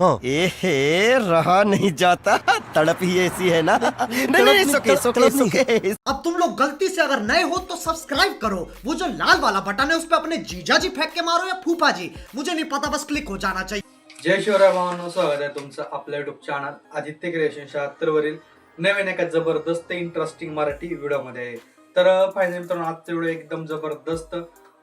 हाँ। ए रहा नहीं जाता, तड़प ही ऐसी है ना। नहीं नहीं, सुके सुके सुके। अब तुम लोग गलती से अगर नए हो तो सब्सक्राइब करो, वो जो लाल वाला बटन है उस पर अपने जीजा जी फेंक के मारो या फूफा जी, मुझे नहीं पता, बस क्लिक हो जाना चाहिए। जय शिवराय भावांनो, स्वागत आहे तुमचं आपल्या युट्यूब चॅनल आदित्य क्रिएशन 76 वरील नवीन एका जबरदस्त इंटरेस्टिंग मराठी व्हिडिओ मध्ये. तर फायनली मित्रांनो, आजचा व्हिडिओ एकदम जबरदस्त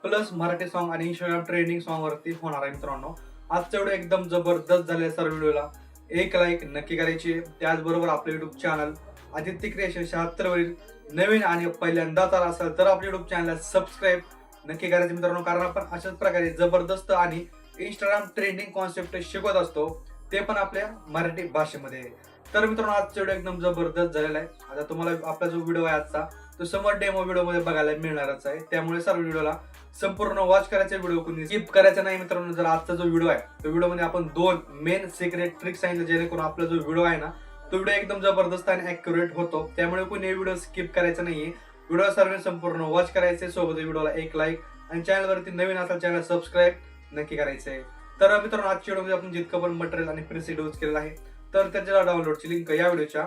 प्लस मराठी सॉन्ग आणि इंस्टाग्राम ट्रेंडिंग सॉन्ग वरती होणार आहे मित्रांनो. आजचा व्हिडिओ एकदम जबरदस्त झालेला. सर्व व्हिडिओला एक लाईक नक्की करायची. त्याचबरोबर आपलं युट्यूब चॅनल आदित्य क्रिएशन 76 वरील नवीन आणि पहिल्यांदाच आला असेल तर आपल्या युट्यूब चॅनलला सबस्क्राईब नक्की करायचं मित्रांनो, कारण आपण अशाच प्रकारे जबरदस्त आणि इंस्टाग्राम ट्रेंडिंग कॉन्सेप्ट शिकवत असतो, ते पण आपल्या मराठी भाषेमध्ये. तर मित्रांनो, आजचा व्हिडिओ एकदम जबरदस्त झालेला आहे. आता तुम्हाला आपला जो व्हिडिओ आहे आजचा तो समोर डेमो व्हिडिओ मध्ये बघायला मिळणारच आहे, त्यामुळे सर्व व्हिडिओला संपूर्ण वॉच करायचा, व्हिडिओ कोणी स्किप करायचा नाही मित्रांनो. जर आजचा जो व्हिडिओ आहे तो व्हिडिओ मध्ये आपण 2 मेन सिक्रेट ट्रिक सांगितले, जेणेकरून आपला जो व्हिडिओ आहे ना तो व्हिडिओ एकदम जबरदस्त आणि ऍक्युरेट होतो. त्यामुळे कोणी व्हिडिओ स्किप करायचा नाहीये, व्हिडिओ सर्वांनी संपूर्ण वॉच करायचे. सोबत व्हिडिओला एक लाईक आणि चॅनलवरती नवीन असाल चॅनल सबस्क्राईब नक्की करायचंय. तर मित्रांनो, आजच्या व्हिडिओमध्ये आपण जितकं पण मटेरियल आणि प्रिसेट यूज केलेलं आहे तर त्याच्या डाउनलोडची लिंक या व्हिडिओच्या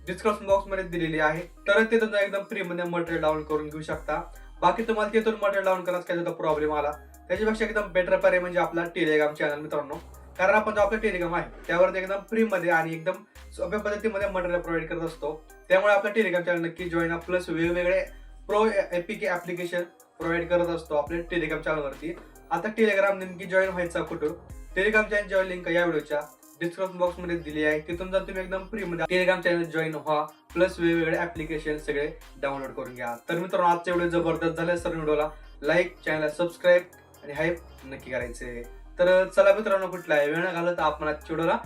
डिस्क्रिप्शन बॉक्स मध्ये दिलेली आहे. तर ते तुम्ही एकदम फ्री मध्ये मटेरियल डाउनलोड करून घेऊ शकता. बाकी तुम्हाला तिथून मटेरियल डाउनलोड करण्यास काही सुद्धा प्रॉब्लेम आला त्याच्यापेक्षा एकदम बेटर पर्याय म्हणजे आपला टेलिग्राम चॅनल मित्रांनो. कारण आपण जो आपला टेलिग्राम आहे त्यावरती एकदम फ्री मध्ये आणि एकदम सोप्या पद्धतीमध्ये मटेरियल प्रोव्हाइड करत असतो. त्यामुळे आपला टेलिग्राम चॅनल नक्की जॉईन. प्लस वेगवेगळे प्रो एपीके ऍप्लिकेशन प्रोव्हाइड करत असतो आपल्या टेलिग्राम चॅनलवरती. आता टेलिग्राम नेमकी जॉईन व्हायचा कुठं? टेलिग्राम चॅनल जॉईन लिंक या व्हिडिओच्या डिस्क्रिप्शन बॉक्स मध्ये दिली आहे. तिथून जर तुम्ही एकदम फ्री मध्ये टेलिग्राम चॅनल जॉईन व्हा, प्लस वेगवेगळे ऍप्लिकेशन सगळे डाउनलोड करून घ्या. तर मित्रांनो, आजचा व्हिडिओ जबरदस्त झाला. सर्व व्हिडिओला लाईक, चॅनलला सबस्क्राईब आणि हाईप नक्की करायचे. तर चला मित्रांनो, कुठलाही वेळ न घालवता आपण आजच्या व्हिडिओला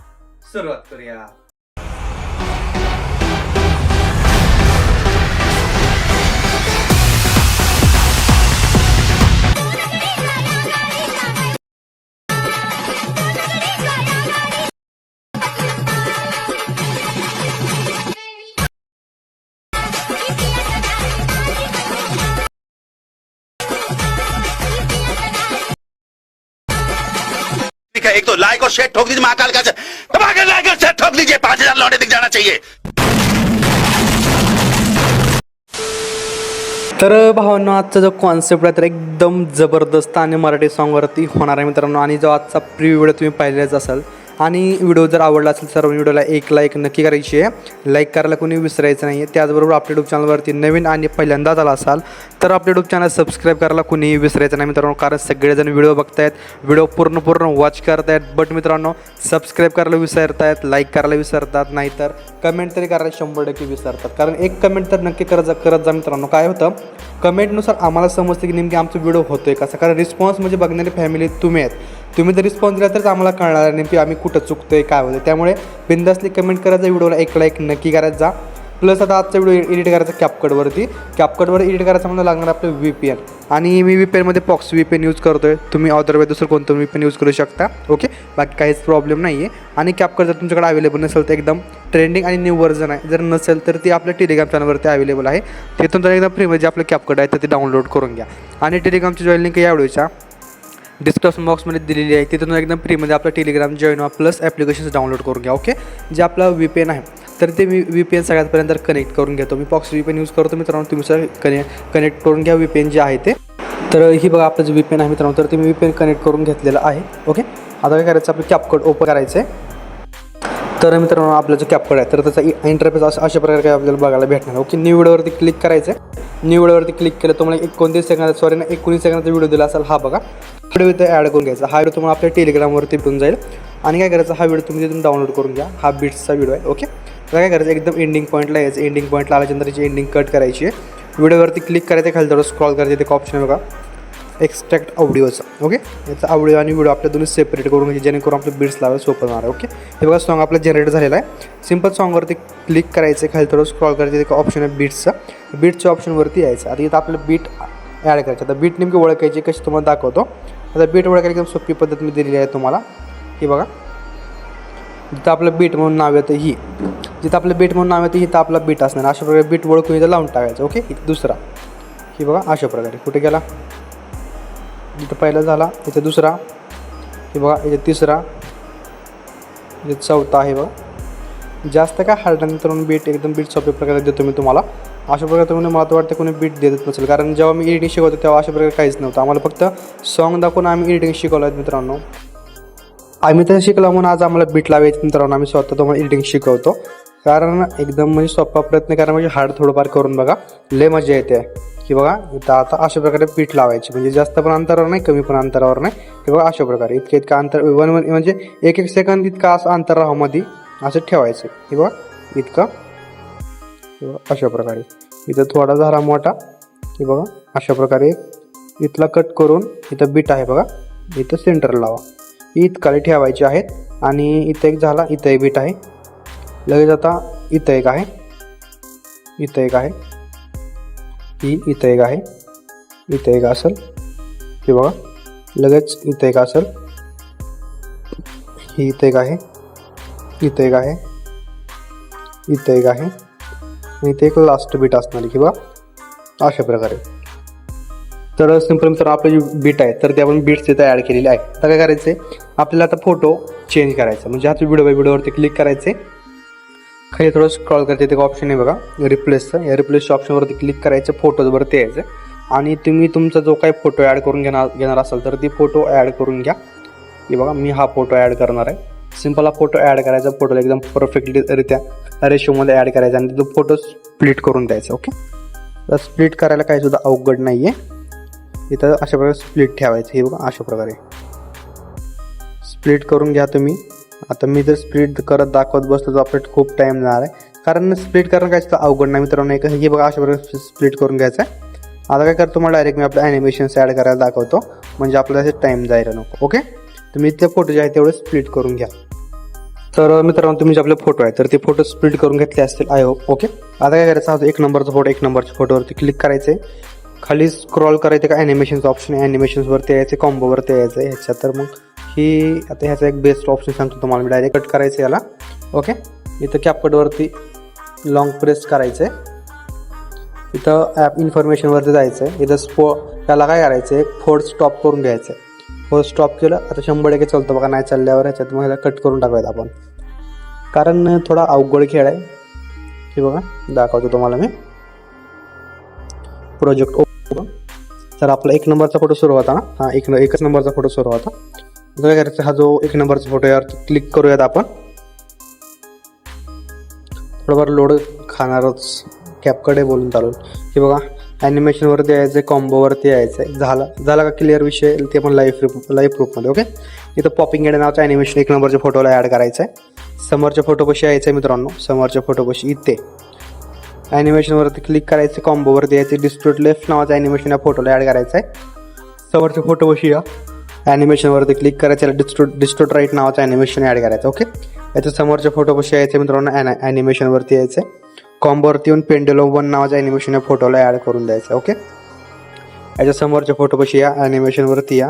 सुरुवात करूया. एक तो लाइक और शेयर ठोक दीजिए, महाकाल का दबाकर लाइक और शेयर ठोक दीजिए, 5000 लौटे दिख जाना चाहिए. तर भावांनो, आजचा जो कॉन्सेप्ट आहे तर एकदम जबरदस्त आणि मराठी सॉन्गवरती होणार आहे मित्रांनो. आणि जो आजचा प्रिव्ह्यू व्हिडिओ तुम्ही पाहिलेलाच असाल आणि व्हिडिओ जर आवडला असेल सर्व व्हिडिओला एक लाईक नक्की करायची आहे. लाईक करायला कोणी विसरायचं नाही आहे. त्याचबरोबर आपल्या यूट्यूब चॅनलवरती नवीन आणि पहिल्यांदाच आला असाल तर आपल्या यूट्यूब चॅनल सबस्क्राईब करायला कोणीही विसरायचं नाही मित्रांनो, कारण सगळेजण व्हिडिओ बघतायत, व्हिडिओ पूर्ण वॉच करतायत, बट मित्रांनो सबस्क्राईब करायला विसरतायत, लाईक करायला विसरतात, नाहीतर कमेंट तरी करायला 100% विसरतात. कारण एक कमेंट तर नक्की करत जा मित्रांनो. काय होतं, कमेंटनुसार आम्हाला समजतं की नेमकी आमचा व्हिडिओ होतोय कसं, कारण रिस्पॉन्स म्हणजे बघणारी फॅमिली तुम्ही आहेत. तुम्ही जर रिस्पॉन्स दिला तरच आम्हाला कळणार नेमकी आम्ही कुठं चुकतोय काय होतं. त्यामुळे बिंदासली कमेंट करायचा, व्हिडिओला एक लाईक नक्की करायचा जा. प्लस आता आजचा व्हिडिओ एडिट करायचा कॅपकटवर एडिट करायचा म्हणून लागणार आपलं VPN. आणि मी VPNमध्ये पॉक्स VPN यूज करतोय. तुम्ही अदरवाईज दुसरं कोणतं VPN यूज करू शकता. ओके, बाकी काहीच प्रॉब्लेम नाही आहे. आणि कॅपकट जर तुमच्याकडे अवेलेबल नसेल तर एकदम ट्रेंडिंग आणि न्यू व्हर्जन आहे. जर नसेल तर ती आपल्या टेलिग्राम चॅनलवरती अवेलेबल आहे. तिथून तर एकदम फ्रीमध्ये जे आपलं कॅपकट आहे तर ते डाउनलोड करून घ्या. आणि टेलिग्रामची जॉईन लिंक या व्हिडिओच्या डिस्क्रिप्शन बॉक्समध्ये दिलेली आहे. तिथून एकदम फ्रीमध्ये आपलं टेलिग्राम जॉईन व्हा, प्लस ॲप्लिकेशन्स डाउनलोड करून घ्या. ओके, जे आपला VPN आहे तर ते मी VPN सगळ्यापर्यंत कनेक्ट करून घेतो. मी पॉक्स VPN यूज करतो मित्रांनो, तुम्ही सर कनेक्ट करून घ्या VPN जे आहे ते. तर ही बघा आपलं जे VPN आहे मित्रांनो, तर ते मी VPN कनेक्ट करून घेतलेलं आहे. ओके, आता काय करायचं, आपलं कॅपकट ओपन करायचं आहे. तर मित्रांनो, आपलं जो कॅपकट आहे तर त्याचा इंटरफेस अशा प्रकारे काय आपल्याला बघायला भेटणार. ओके, न्यू व्हिडिओवरती क्लिक करायचं आहे. न्यू व्हिडिओवरती क्लिक केलं तुम्हाला 19 सेकंदाचा व्हिडिओ दिला असेल. हा बघा व्हिडिओ इथे ॲड करून घ्यायचा. हा व्हिडिओ तुम्हाला आपल्या टेलिग्रामवरती भेटून जाईल. आणि काय करायचं, हा व्हिडिओ तुम्ही तिथून डाउनलोड करून घ्या. हा बीट्सचा व्हिडिओ आहे. ओके, तर काय करायचं, एकदम एंडिंग पॉईंटला यायचं. एंडिंग पॉईंटला आल्याच्यानंतर त्याची एंडिंग कट करायची आहे. व्हिडिओवरती क्लिक करायचं, खाली थोडं स्क्रॉल करायचं, एक ऑप्शन आहे बघा एक्स्ट्रॅक्ट ऑडिओचा. ओके, याचा ऑडिओ आणि व्हिडिओ आपल्या दोन्ही सेपरेट करून घ्यायचे, जेणेकरून आपलं बीट्स लावायला सोपं होणार आहे. ओके, हे बघा सॉन्ग आपलं जनरेट झालेलं आहे. सिम्पल सॉन्गवरती क्लिक करायचं, खाली थोडं स्क्रॉल करायचं, एक ऑप्शन आहे बीट्सच्या ऑप्शनवरती यायचं. आता इथं आपलं बीट ॲड करायचं. आता बीट नेमकी ओळखायची कशी तुम्हाला दाखवतो. आता बीट ओळखायला एकदम सोपी पद्धत मी दिलेली आहे तुम्हाला. ही बघा, जिथं आपलं बीट म्हणून नाव येतं जिथं आपलं बीट म्हणून नाव येतं इथं आपला बीट असणार. अशा प्रकारे बीट ओळखून इथं लावून टाकायचं. ओके, दुसरा ही बघा अशा प्रकारे कुठे गेला, इथं पहिला झाला, इथं दुसरा, हे बघा इथं तिसरा, हे चौथा आहे बघा. जास्त काय हार्ड नाही मित्रांनो, बीट एकदम बीट सोप्या प्रकारे देतो मी तुम्हाला. अशा प्रकारे तुम्ही मला तर वाटतं कोणी बीट देत नसेल, कारण जेव्हा मी एडिटिंग शिकवतो तेव्हा अशा प्रकारे काहीच नव्हतं. आम्हाला फक्त सॉन्ग दाखवून आम्ही एडिटिंग शिकवलं आहे मित्रांनो. आम्ही तर शिकलो म्हणून आज आम्हाला बीट लावायचं मित्रांनो. आम्ही स्वतः तुम्हाला एडिटिंग शिकवतो, कारण एकदम म्हणजे सोपा प्रयत्न करा, म्हणजे हार्ड थोडंफार करून बघा, लय मजा येते. की बघा इथं आता अशा प्रकारे बीट लावायची, म्हणजे जास्त पण अंतरावर नाही, कमी पण अंतरावर नाही. हे बघा अशा प्रकारे इतकं अंतर म्हणजे 1-1 सेकंद इतका असं अंतर मध्ये असं ठेवायचं. हे बघा इतकं, अशा प्रकारे. इथं थोडा झाला मोठा, हे बघा अशा प्रकारे इथला कट करून इथं बीट आहे बघा, इथं सेंटर लावा. इतकाले ठेवायचे आहेत. आणि इथं एक झाला, इथं एक बीट आहे. लगेच आता इथं एक आहे, इथं एक आहे, इथं एक आहे, इथं एक असेल. हे बघा लगेच इथं एक असेल, ही इथं एक आहे, इथं एक आहे, इथं एक आहे, आणि इथे एक लास्ट बीट असणार की बघा अशा प्रकारे. तर सिंपल मित्रांनो आपली जी बीट आहे तर ते आपण बीट्स इथं ॲड केलेली आहे. आता काय करायचं आहे, आपल्याला आता फोटो चेंज करायचा, म्हणजे आता व्हिडिओवरती क्लिक करायचे. खाली थोडं स्क्रॉल करायचं, एक ऑप्शन आहे बघा रिप्लेसचं. या रिप्लेसच्या ऑप्शनवरती क्लिक करायचं, फोटोजवरती यायचं. आणि तुम्ही तुमचा जो काही फोटो ॲड करून घेणार असाल तर ती फोटो ॲड करून घ्या. हे बघा मी हा फोटो ॲड करणार आहे. सिंपल हा फोटो ॲड करायचा, फोटोला एकदम परफेक्टलीरित्या रेशोमध्ये ॲड करायचा आणि तो फोटो स्प्लिट करून द्यायचा. ओके, तर स्प्लिट करायला काही सुद्धा अवघड नाही आहे. इथं अशा प्रकारे स्प्लिट ठेवायचं. हे बघा अशा प्रकारे स्प्लिट करून घ्या तुम्ही. आता मी जर स्प्लिट करत दाखवत बसलो तर आपल्याला खूप टाईम जाणार आहे, कारण स्प्लिट करणं काही सुद्धा अवघड नाही मित्रांनो. हे बघा अशा प्रकारे स्प्लिट करून घ्यायचं आहे. आता काय करतो, मला डायरेक्ट मी आपल्या ॲनिमेशन्स ॲड करायला दाखवतो, म्हणजे आपल्याला टाईम जायला नको. ओके, तुम्ही ते फोटो जे आहे तेवढे स्प्लिट करून घ्या. तर मित्रांनो तुम्ही जे आपले फोटो आहे तर ते फोटो स्प्लिट करून घेतले असतील आय होप. ओके, आता काय करायचं, हा 1 नंबरचा फोटो, 1 नंबरच्या फोटोवरती क्लिक करायचे. खाली स्क्रॉल करायचं का ॲनिमेशनचं ऑप्शन आहे, ॲनिमेशन्सवरती यायचं, कॉम्बोवरती यायचं आहे ह्याच्यात. तर मग ही आता ह्याचा एक बेस्ट ऑप्शन सांगतो तुम्हाला मी, डायरेक्ट कट करायचं याला. ओके, इथं कॅपकटवरती लॉंग प्रेस करायचं आहे. इथं ॲप इन्फॉर्मेशनवरती जायचं आहे. इथं त्याला काय करायचं आहे, फोर्ड स्टॉप करून घ्यायचं आहे. फोर्ड स्टॉप केलं, आता 100% चालतं बघा. नाही चालल्यावर ह्याच्यात मग ह्याला कट करून टाकायचं आपण, कारण थोडा अवघड खेळ आहे. हे बघा दाखवतो तुम्हाला मी. Project open. तर आपला 1 नंबरचा फोटो सुरू होता ना, हा 1 नंबरचा फोटो सुरू होता. काय करायचं, हा जो 1 नंबरचा फोटो यावर क्लिक करूयात आपण. थोडंफार लोड खाणारच, कॅपकडे बोलून चालून. हे बघा ॲनिमेशनवरती यायचं आहे, कॉम्बोवरती यायचं आहे. झाला का क्लिअर विषय, ते पण लाईव्ह प्रूफमध्ये. ओके, इथं पॉपिंग एड नावाचं ॲनिमेशन 1 नंबरच्या फोटोला ॲड करायचं आहे. समोरच्या फोटोपाशी यायचं आहे मित्रांनो, समोरच्या फोटोपाशी इथे ॲनिमेशनवरती क्लिक करायचं, कॉम्बोवरती यायचं. डिस्टोर्ट लेफ्ट नावाचं ॲनिमेशन या फोटोला ॲड करायचं आहे. समोरच्या फोटोपाशी या ॲनिमेशनवरती क्लिक करायचं, डिस्टोर्ट राईट नावाचं ॲनिमेशन ॲड करायचं. ओके, याच्या समोरच्या फोटोपाशी यायचं मित्रांनो, ॲनिमेशनवरती यायचं. कॉम्बोवरती येऊन पेंडुलम 1 नावाचं ॲनिमेशन या फोटोला ॲड करून द्यायचं. ओके, याच्या समोरच्या फोटोपाशी या ॲनिमेशनवरती या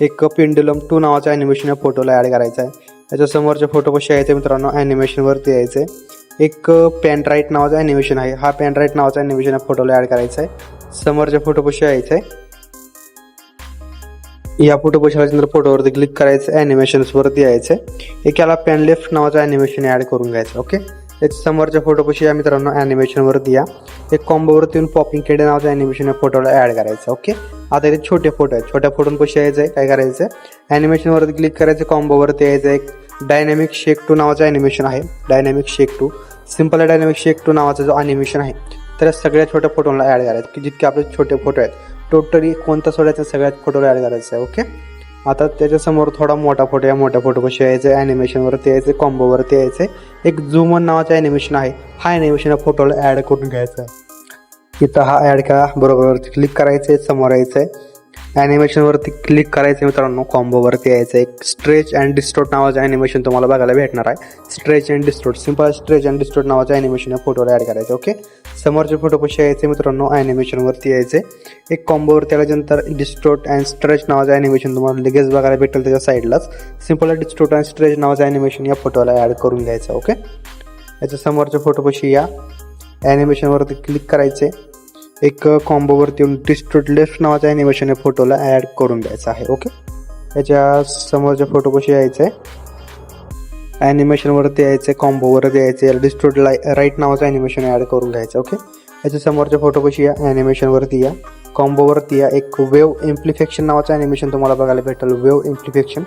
एक पेंडुलम 2 नावाचं ॲनिमेशन या फोटोला ॲड करायचं आहे. याच्या समोरच्या फोटोपाशी यायचं मित्रांनो, ॲनिमेशनवरती यायचं आहे. एक पेन राईट नावाचं ॲनिमेशन आहे, हा पेन राईट नावाचं ॲनिमेशन या फोटोला ॲड करायचं आहे. समोरच्या फोटोपाशी यायचं आहे. या फोटोपाशी आल्यानंतर फोटोवरती क्लिक करायचं, ॲनिमेशन्सवरती यायचं आहे. एक याला पेन लेफ्ट नावाचं ॲनिमेशन ॲड करून घ्यायचं. ओके, त्याच्या समोरच्या फोटोपाशी या मित्रांनो, ॲनिमेशनवरती या एक कॉम्बोवरती येऊन पॉपिंग केड नावाचं ॲनिमेशन या फोटोला ॲड करायचं. ओके, आता इथे छोटे फोटो आहेत, छोट्या फोटोंपाशी यायचं आहे. काय करायचं, ॲनिमेशनवरती क्लिक करायचं, कॉम्बोवरती यायचं. एक डायनॅमिक शेक 2 नावाचं ॲनिमेशन आहे, डायनॅमिक शेक 2. सिंपल डायनॅमिक शेक 2 नावाचा जो ॲनिमेशन आहे तर सगळ्या छोट्या फोटोला ॲड करायचं, की जितके आपले छोटे फोटो आहेत टोटली कोणता सोडायचा सगळ्यात फोटोला ॲड करायचं आहे. ओके, आता त्याच्यासमोर थोडा मोठा फोटो, या मोठ्या फोटोपाशी यायचं, ॲनिमेशनवरती यायचं, कॉम्बोवरती यायचं. एक झूम इन नावाचं ॲनिमेशन आहे, हा ॲनिमेशन या फोटोला ॲड करून घ्यायचा आहे. इथं हा ॲड करा, बरोबरवरती क्लिक करायचं आहे, समोर यायचं आहे. ॲनिमेशनवरती क्लिक करायचं मित्रांनो, कॉम्बोवरती यायचं. एक स्ट्रेच अँड डिस्टोर्ट नावाचं ॲनिमेशन तुम्हाला बघायला भेटणार आहे. Stretch and distort, simple stretch and distort नावाचं ॲनिमेशन या फोटोला ॲड करायचं. ओके, समोरच्या फोटोपाशी यायचं मित्रांनो, ॲनिमेशनवरती यायचं. एक कॉम्बोवरती आल्यानंतर डिस्टोर्ट अँड स्ट्रेच नावाचं ॲनिमेशन तुम्हाला लगेच बघायला भेटेल त्याच्या साईडलाच. सिंपल डिस्टोर्ट अँड स्ट्रेच नावाचं ॲनिमेशन या फोटोला ॲड करून घ्यायचं. ओके, याच्या समोरच्या फोटोपाशी या ॲनिमेशनवरती क्लिक करायचे. एक कॉम्बोवरती येऊन डिस्टोर्ट लेफ्ट नावाचं ॲनिमेशन या फोटोला ॲड करून द्यायचं आहे. ओके, याच्या समोरच्या फोटोपाशी यायचं आहे. ॲनिमेशनवरती यायचं, कॉम्बोवरती यायचं, याला डिस्टोर्ट राईट नावाचं ॲनिमेशन ॲड करून घ्यायचं. ओके, याच्या समोरच्या फोटोपाशी या, ॲनिमेशनवरती या, कॉम्बोवरती या, एक वेव इम्प्लिफिकेशन नावाचं ॲनिमेशन तुम्हाला बघायला भेटेल. वेव इम्प्लिफिकेशन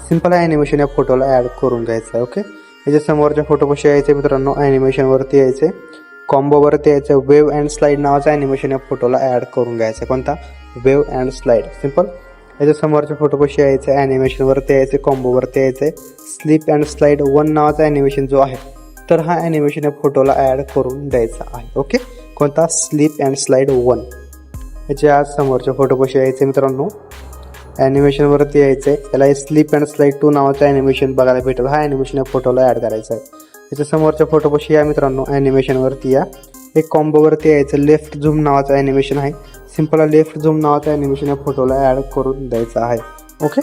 सिम्पल ॲनिमेशन या फोटोला ॲड करून घ्यायचं आहे. ओके, याच्या समोरच्या फोटोपाशी यायचं मित्रांनो, ॲनिमेशनवरती यायचे, कॉम्बोवरती यायचं, वेव अँड स्लाईड नावाचं ॲनिमेशन या फोटोला ॲड करून घ्यायचं. कोणता? Wave and slide. सिम्पल. याच्या समोरच्या फोटोपाशी यायचं, ॲनिमेशनवरती यायचं, कॉम्बोवरती यायचं, स्लिप अँड स्लाईड 1 नावाचा ॲनिमेशन जो आहे तर हा ॲनिमेशन या फोटोला ॲड करून द्यायचा आहे. ओके, कोणता? Slip and slide 1. याच्या आज समोरच्या फोटोपाशी यायचं मित्रांनो, ॲनिमेशनवरती यायचं आहे, त्याला स्लिप अँड स्लाईड 2 नावाचं ॲनिमेशन बघायला भेटेल. हा ॲनिमेशन या फोटोला ॲड करायचा आहे. त्याच्या समोरच्या फोटोपाशी या मित्रांनो, ॲनिमेशनवरती या, एक कॉम्बोवरती यायचं, लेफ्ट झूम नावाचं ॲनिमेशन आहे. सिम्पल लेफ्ट झूम नावाचं ॲनिमेशन या फोटोला ॲड करून द्यायचं आहे. ओके,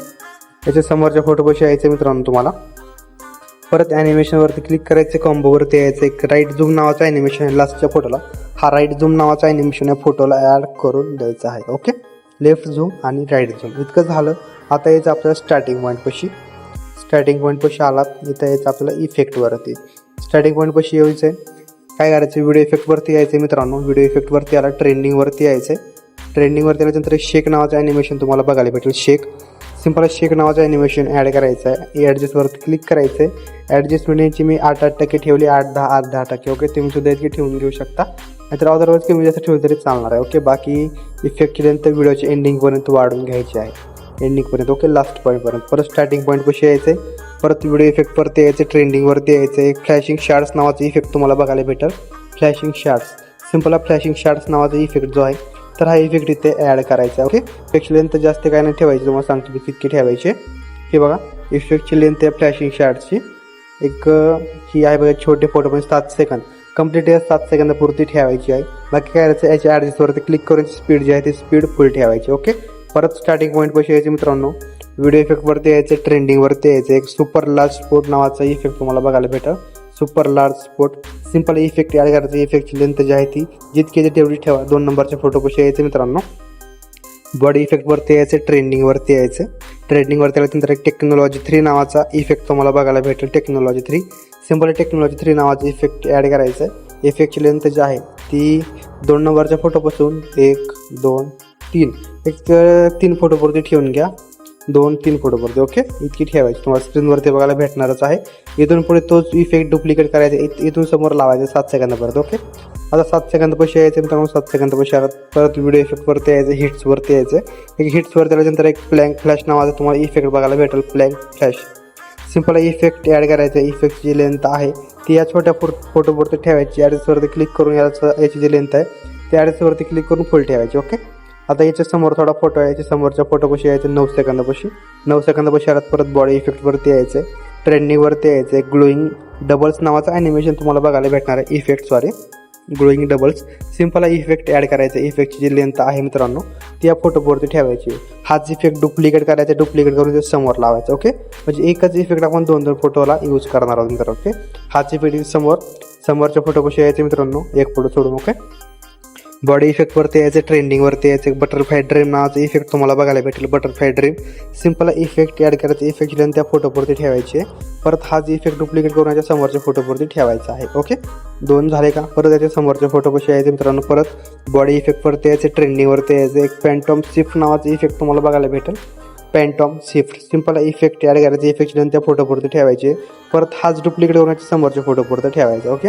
याच्या समोरच्या फोटोपाशी यायचं मित्रांनो तुम्हाला, परत ॲनिमेशनवरती क्लिक करायचं, कॉम्बोवरती यायचं, एक राईट झूम नावाचं ॲनिमेशन आहे लास्टच्या फोटोला. हा राईट झूम नावाचा ॲनिमेशन या फोटोला ॲड करून द्यायचं आहे. ओके, लेफ्ट झूम आणि राईट झूम इतकं झालं. आता यायचं आपल्याला स्टार्टिंग पॉईंटपाशी आलात, इथं यायचं आपल्याला इफेक्टवरती. स्टार्टिंग पॉईंटपाशी यायचं आहे, काय करायचं? व्हिडिओ इफेक्टवरती यायचं आहे मित्रांनो. व्हिडिओ इफेक्टवरती आला, ट्रेंडिंगवरती यायचं आहे. ट्रेंडिंगवरती आल्यानंतर शेक नावाचं ॲनिमेशन तुम्हाला बघायला भेटेल. सिम्पल शेक नावाचं ॲनिमेशन ॲड करायचं आहे. ॲडजस्टवरती क्लिक करायचं आहे. ॲडजस्टमेंटची मी 8% ठेवली, 8-10%. ओके, तुम्ही सुद्धा इतकी ठेवून घेऊ शकता, नाहीतर अदरवाईज कमी जास्त ठेवलं तरी चालणार आहे. ओके, बाकी इफेक्टची लेंथ व्हिडिओची एंडिंगपर्यंत वाढून घ्यायची आहे, एंडिंगपर्यंत. ओके, लास्ट पॉईंटपर्यंत. परत स्टार्टिंग पॉईंटपाशी यायचं आहे, परत व्हिडिओ इफेक्टवरती यायचं, ट्रेंडिंगवरती यायचं. एक फ्लॅशिंग शार्ट्स नावाचं इफेक्ट तुम्हाला बघायला भेटेल. Flashing shorts, simple flashing shorts नावाचा इफेक्ट जो आहे तर हा इफेक्ट इथे ॲड करायचा. ओके, इफेक्टची लेंथ जास्त काय नाही ठेवायची, तुम्हाला सांगतो मी कितकी ठेवायचे. हे बघा, इफेक्टची लेंथ आहे फ्लॅशिंग शार्ट्सची एक ही आहे बघा, छोटे फोटो पण 7 सेकंद कंप्लीट आहे, 7 सेकंदापुरती ठेवायची आहे. बाकी काय करायचं, याच्या ॲडजस्टवरती क्लिक करून स्पीड जी आहे ती स्पीड फुल ठेवायची. ओके, परत स्टार्टिंग पॉईंटपाशी यायचे मित्रांनो, व्हिडिओ इफेक्टवरती यायचं, ट्रेंडिंगवरती यायचं, एक सुपर लार्ज स्पोर्ट नावाचा इफेक्ट तुम्हाला बघायला भेटेल. Super large sport simple effect add करायचं. इफेक्टची लेंथ जी आहे ती जितकी तेवढी ठेवा. 2 नंबरच्या फोटोपाशी यायचं मित्रांनो. बॉडी इफेक्टवरती यायचं, ट्रेंडिंगवरती यायचं. ट्रेंडिंगवरती आल्यानंतर एक टेक्नॉलॉजी 3 नावाचा इफेक्ट तुम्हाला बघायला भेटेल. टेक्नॉलॉजी 3 सिम्पल टेक्नॉलॉजी 3 नावाचा इफेक्ट ॲड करायचं. इफेक्टची लेंथ जी आहे ती 2 नंबरच्या फोटोपासून 1, 2, 3 3 फोटोवरती ठेवून घ्या. 2-3 फोटोवरती. ओके, इतकी ठेवायची. तुम्हाला स्क्रीनवरती बघायला भेटणारच आहे. इथून पुढे तोच इफेक्ट डुप्लिकेट करायचा, इथून समोर लावायचा 7 सेकंदापर्यंत. ओके, आता 7 सेकंदापाशी यायचं मित्रांनो. 7 सेकंदापाशी परत व्हिडिओ इफेक्टवरती यायचं, हिट्सवरती यायचं. एक हिट्सवरती आल्यानंतर एक ब्लँक फ्लॅश नावाचा तुम्हाला इफेक्ट बघायला भेटेल. Blank flash simple effect add करायचं. इफेक्टची लेंथ आहे ती या छोट्या फोटोवरती ठेवायची. ॲड्रेसवरती क्लिक करून याची जी लेंथ आहे ती ॲड्रेसवरती क्लिक करून फुल ठेवायची. ओके, आता याच्या समोर थोडा फोटो आहे, याच्या समोरच्या फोटोपाशी यायचं 9 सेकंदापाशी. 9 सेकंदापाशी आलात, परत बॉडी इफेक्टवरती यायचं, ट्रेंडिंगवरती यायचं. एक ग्लोईंग डबल्स नावाचं ॲनिमेशन तुम्हाला बघायला भेटणार आहे. Effect glowing doubles simple effect add करायचं. इफेक्टची जी लेंथ आहे मित्रांनो ती या फोटोवरती ठेवायची. हाच इफेक्ट डुप्लिकेट करायचा, डुप्लिकेट करून ते समोर लावायचं. ओके, म्हणजे एकच इफेक्ट आपण 2-2 फोटोला यूज करणार आहोत मित्रांनो. ओके, हाच इफेक्ट समोरच्या फोटोपाशी यायचे मित्रांनो, एक फोटो सोडून. ओके, बॉडी इफेक्टवरती यायचं, ट्रेंडिंगवरती यायचं. बटरफ्लाय ड्रीम नावाचं इफेक्ट तुम्हाला बघायला भेटेल. Butterfly dream simple effect add करायचं. इफेक्ट लेंथ त्या फोटोवरती ठेवायची आहे. परत हाच इफेक्ट डुप्लिकेट करून याच्या समोरच्या फोटोवरती ठेवायचा आहे. ओके, 2 झाले का? परत याच्या समोरच्या फोटोपाशी यायचं मित्रांनो. परत बॉडी इफेक्टवरती यायचं, ट्रेंडिंगवरती यायचं. एक पॅन्टॉम शिफ्ट नावाचं इफेक्ट तुम्हाला बघायला भेटेल. पॅन्टॉम शिफ्ट सिम्पल इफेक्ट ॲड करायचं. इफेक्ट लेंथ त्या फोटोवरती ठेवायची. परत हाच डुप्लिकेट करून याच्या समोरच्या फोटोवरती ठेवायचा. ओके,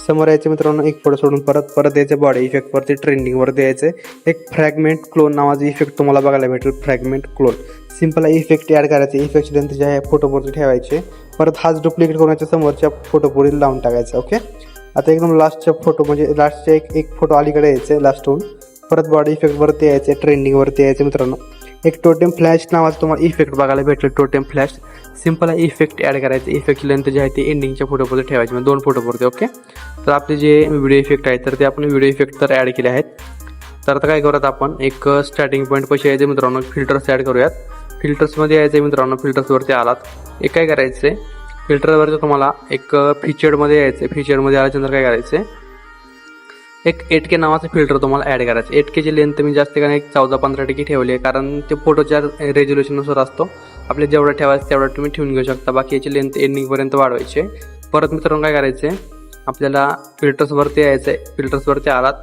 समोर यायचं मित्रांनो, एक फोटो सोडून परत यायचं बॉडी इफेक्टवरती, ट्रेंडिंगवरती यायचं. एक फ्रॅगमेंट क्लोन नावाचं इफेक्ट तुम्हाला बघायला भेटेल. Fragment clone simple effect add करायचे. इफेक्टची लेंथ जे आहे फोटोवरती ठेवायचे. परत हाच डुप्लिकेट करून याच्या समोरच्या फोटोवरती लावून टाकायचं. ओके, आता एकदम लास्टच्या फोटो म्हणजे लास्टच्या एक फोटो अलीकडे यायचं लास्टहून. परत बॉडी इफेक्टवरती यायचं, ट्रेंडिंगवरती यायचं मित्रांनो. एक टोटेम फ्लॅश नावाचं तुम्हाला इफेक्ट बघायला भेटेल. Totem flash simple effect add करायचं. इफेक्टची लेंथ जी आहे ती एंडिंगच्या फोटोवरती ठेवायची, म्हणजे 2 फोटोवरती. ओके, तर आपले जे व्हिडिओ इफेक्ट आहेत तर ते आपण व्हिडिओ इफेक्ट तर ॲड केले आहेत. तर आता काय करूयात आपण, एक स्टार्टिंग पॉईंटपाशी यायचं मित्रांनो, फिल्टर्स ॲड करूयात. फिल्टर्समध्ये यायचं मित्रांनो. फिल्टर्सवरती आलात, एक काय करायचं आहे, फिल्टरवरती तुम्हाला एक फीचर्डमध्ये यायचं. फीचरमध्ये आल्यानंतर काय करायचं, एक 8K नावाचं फिल्टर तुम्हाला ॲड करायचं. 8Kची लेंथ मी जास्त काही 14-15% ठेवली आहे, कारण ते फोटोच्या रेझोल्युशननुसार असतो. आपल्या जेवढं ठेवायचं तेवढं तुम्ही ठेवून घेऊ शकता. बाकी याची लेंथ एंडिंगपर्यंत वाढवायची आहे. परत मित्रांनो काय करायचं आहे, आपल्याला फिल्टर्सवरती यायचं आहे. फिल्टर्सवरती आलात.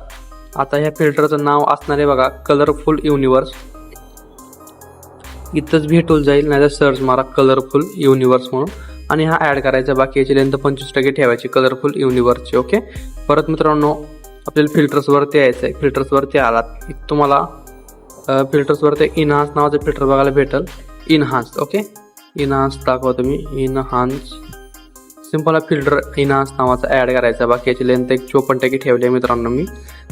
आता ह्या फिल्टरचं नाव असणार आहे बघा कलरफुल युनिवर्स. इथंच भेटून जाईल, नाही तर सर्च मारा कलरफुल युनिवर्स म्हणून आणि हा ॲड करायचा. बाकी याची लेंथ 25% ठेवायची कलरफुल युनिवर्सची. ओके. परत मित्रांनो आपल्याला फिल्टर्सवरती यायचं आहे. फिल्टर्सवरती आलात एक तुम्हाला फिल्टर्सवरती इनहान्स नावाचं फिल्टर बघायला भेटेल. इनहान्स. ओके. इनहान्स दाखवतो मी. इनहान्स सिंपल फिल्टर इनहान्स नावाचा ॲड करायचा. बाकी याची लेंथ एक 54% ठेवली आहे मित्रांनो मी.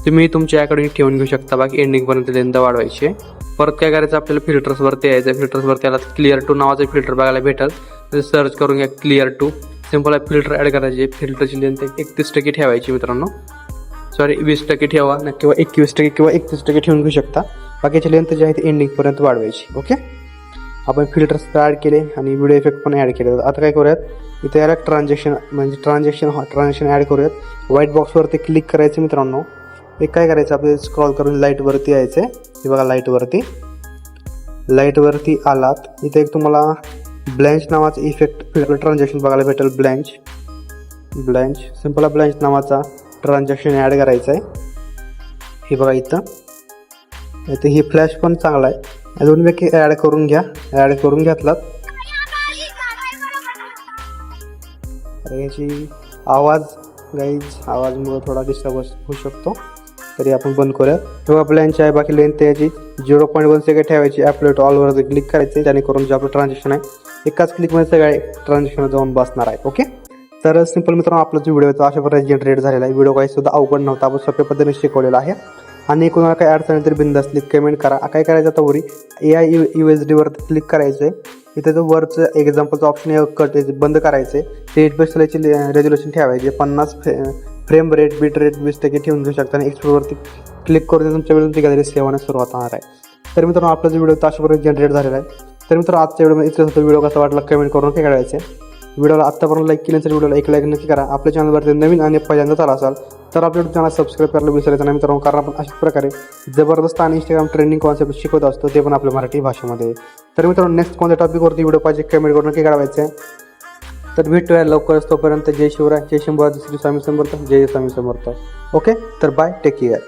तुम्ही तुमच्या याकडून ठेवून घेऊ शकता. बाकी एंडिंगपर्यंत लेंथ वाढवायची आहे. परत काय करायचं, आपल्याला फिल्टर्सवरती यायचं. फिल्टर्सवरती आला क्लिअर टू नावाचं फिल्टर बघायला भेटेल. सर्च करून घ्या clear two. Simple filter add करायचे. फिल्टरची लेंथ 31% ठेवायची मित्रांनो. सॉरी 20% ठेवा ना, किंवा 21% किंवा 31% ठेवून घेऊ शकता. बाकीची लेंथ जी आहे ती एंडिंगपर्यंत वाढवायची. ओके. आपण फिल्टर्स ॲड केले आणि व्हिडिओ इफेक्ट पण ॲड केले. आता काय करूयात, इथे याला ट्रान्झॅक्शन ॲड करूयात. व्हाईट बॉक्सवरती क्लिक करायचं मित्रांनो. एक काय करायचं, आपल्याला स्क्रॉल करून लाईटवरती यायचं आहे. हे बघा लाईटवरती आलात. इथे एक तुम्हाला ब्लँच नावाचा इफेक्ट फिल्टर ट्रान्झॅक्शन बघायला भेटेल. ब्लँच सिंपल ब्लँच नावाचा ट्रान्झॅक्शन ॲड करायचं आहे. हे बघा इथं ही फ्लॅश पण चांगला आहे. अजून पैकी ॲड करून घ्या. ॲड करून घेतलात. याची आवाजमुळे थोडा डिस्टर्ब होऊ शकतो, तरी आपण बंद करूया. किंवा ब्लँच आहे. बाकी लेंथ याची 0.1 सेकंड ठेवायची. ॲप्लाय टू ऑलवर क्लिक करायचे, जेणेकरून जे आपलं ट्रान्झॅक्शन आहे एकाच क्लिकमध्ये सगळे ट्रान्झॅक्शन जाऊन बसणार आहे. ओके. तर सिंपल मित्रांनो आपला जो व्हिडिओ होता अशा प्रकारे जनरेट झालेला आहे. व्हिडिओ काही सुद्धा अवघड नव्हता, आपण सोप्या पद्धतीने शिकवलेला आहे. आणि कोणाला काही अडचण आली तरी बिंदास कमेंट करा. काय करायचं, आता वरी AI USDवरती क्लिक करायचं आहे. इथे जो वरचं एक्झाम्पलचं ऑप्शन आहे कट बंद करायचं आहे. ते 8 पिक्सलची रेझोल्युशन ठेवायचे. 50 फ्रेम रेट बीट रेट 20% ठेवून घेऊ शकता. आणि एक्सप्लोरवरती क्लिक करून तुमच्या तुमची गॅलरी सेव्ह होण्यास सुरुवात होणार आहे. तर मित्रांनो आपला जो व्हिडिओ अशा प्रकारे जनरेट झालेला आहे. तर मित्रांनो आजच्या व्हिडिओमध्ये इतकंच होतं. व्हिडिओ कसा वाटला कमेंट करून काय करायचं आहे. व्हिडिओला आत्तापर्यंत लाईक केल्यानंतर व्हिडिओला एक लाईक नक्की करा. आपल्या चॅनलवरती नवीन आणि पहिल्यांदाच आला असाल तर आपल्या चॅनल सबस्क्राईब करायला विसरायचं नाही मित्रांनो, कारण आपण अशाच प्रकारे जबरदस्त आणि इंस्टाग्राम ट्रेंडिंग कॉन्सेप्ट शिकवत असतो, ते पण आपल्या मराठी भाषेमध्ये. तर मित्रांनो नेक्स्ट कोणत्या टॉपिकवरती व्हिडिओ पाहिजे कमेंट करून नक्की काढवायचं आहे. तर भेटूया लवकरच. तोपर्यंत जय शिवराय, जय शंभू, श्री स्वामी समर्थ, जय स्वामी समर्थ. ओके. तर बाय, टेक केअर.